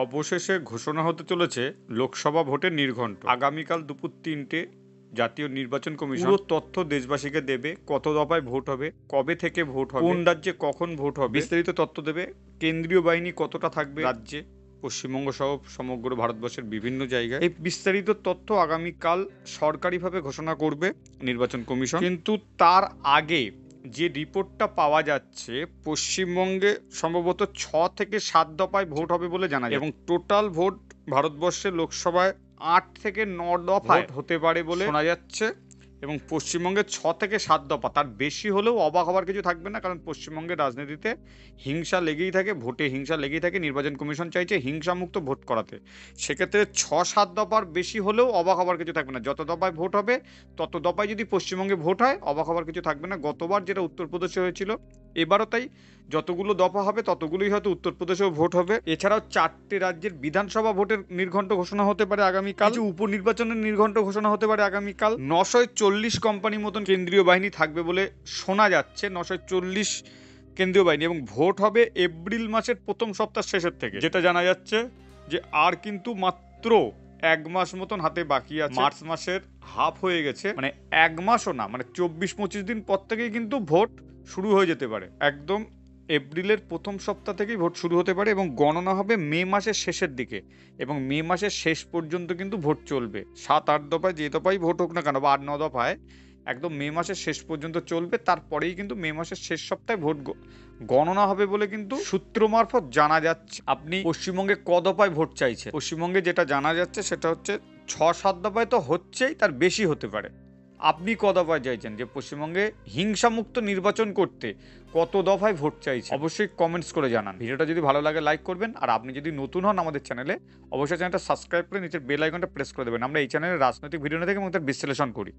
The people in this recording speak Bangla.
অবশেষে ঘোষণা হতে চলেছে লোকসভা ভোটের নির্ঘণ্ট। আগামীকাল দুপুর ৩টে জাতীয় নির্বাচন কমিশন পুরো তথ্য দেশবাসীকে দেবে। কত দফায় ভোট হবে, কবে থেকে ভোট হবে, কোন রাজ্যে কখন ভোট হবে, বিস্তারিত তথ্য দেবে। কেন্দ্রীয় বাহিনী কতটা থাকবে রাজ্যে, পশ্চিমবঙ্গ সহ সমগ্র ভারতবর্ষের বিভিন্ন জায়গায়, এই বিস্তারিত তথ্য আগামীকাল সরকারিভাবে ঘোষণা করবে নির্বাচন কমিশন। কিন্তু তার আগে যে রিপোর্টটা পাওয়া যাচ্ছে, পশ্চিমবঙ্গে সম্ভবত ৬ থেকে ৭ দফায় ভোট হবে বলে জানা যায় এবং টোটাল ভোট ভারতবর্ষের লোকসভায় ৮ থেকে ৯ দফায় হতে পারে বলে শোনা যাচ্ছে। এবং পশ্চিমবঙ্গে ৬ থেকে ৭ দফা, তার বেশি হলেও অবাক হওয়ার কিছু থাকবে না, কারণ পশ্চিমবঙ্গের রাজনীতিতে হিংসা লেগেই থাকে, ভোটে হিংসা লেগেই থাকে। নির্বাচন কমিশন চাইছে হিংসামুক্ত ভোট করাতে। সেক্ষেত্রে ৬-৭ দফার বেশি হলেও অবাক হওয়ার কিছু থাকবে না। যত দফায় ভোট হবে তত দফায় যদি পশ্চিমবঙ্গে ভোট হয়, অবাক হওয়ার কিছু থাকবে না। গতবার যেটা উত্তরপ্রদেশে হয়েছিল, এবারও তাই। যতগুলো দফা হবে ততগুলোই হয়তো উত্তরপ্রদেশেও ভোট হবে। এছাড়াও ৪টে রাজ্যের বিধানসভা ভোটের নির্ঘণ্ট ঘোষণা হতে পারে আগামীকাল। কিছু উপনির্বাচনের নির্ঘণ্ট ঘোষণা হতে পারে আগামীকাল। ৯৪০ কোম্পানি মতন কেন্দ্রীয় বাহিনী থাকবে বলে শোনা যাচ্ছে, ৯৪০ কেন্দ্রীয় বাহিনী। এবং ভোট হবে এপ্রিল মাসের প্রথম সপ্তাহ শেষের থেকে। যেটা জানা যাচ্ছে যে আর কিন্তু মাত্র ১ মাস মতন হাতে বাকি আছে। মার্চ মাসের হাফ হয়ে গেছে, মানে ১ মাসও না, মানে ২৪-২৫ দিন পর থেকেই কিন্তু ভোট শুরু হয়ে যেতে পারে। একদম এপ্রিলের প্রথম সপ্তাহ থেকেই ভোট শুরু হতে পারে এবং গণনা হবে মে মাসের শেষের দিকে। এবং মে মাসের শেষ পর্যন্ত কিন্তু ভোট চলবে। ৭-৮ দফায় যে দফায় ভোট হোক না কেন, বা ৮-৯ দফায়, একদম মে মাসের শেষ পর্যন্ত চলবে। তারপরেই কিন্তু মে মাসের শেষ সপ্তাহে ভোট গণনা হবে বলে কিন্তু সূত্র মারফত জানা যাচ্ছে। আপনি পশ্চিমবঙ্গে ক দফায় ভোট চাইছে? পশ্চিমবঙ্গে যেটা জানা যাচ্ছে সেটা হচ্ছে ৬-৭ দফায় তো হচ্ছেই, তার বেশি হতে পারে। আপনি ক দফায় চাইছেন? যে পশ্চিমবঙ্গে হিংসামুক্ত নির্বাচন করতে কত দফায় ভোট চাইছেন? অবশ্যই কমেন্টস করে জানান। ভিডিওটা যদি ভালো লাগে লাইক করবেন, আর আপনি যদি নতুন হন আমাদের চ্যানেলে, অবশ্যই চ্যানেলটা সাবস্ক্রাইব করে নিচের বেল আইকনটা প্রেস করে দেবেন। আমরা এই চ্যানেলে রাজনৈতিক ভিডিও নিয়ে থাকি এবং তার বিশ্লেষণ করি।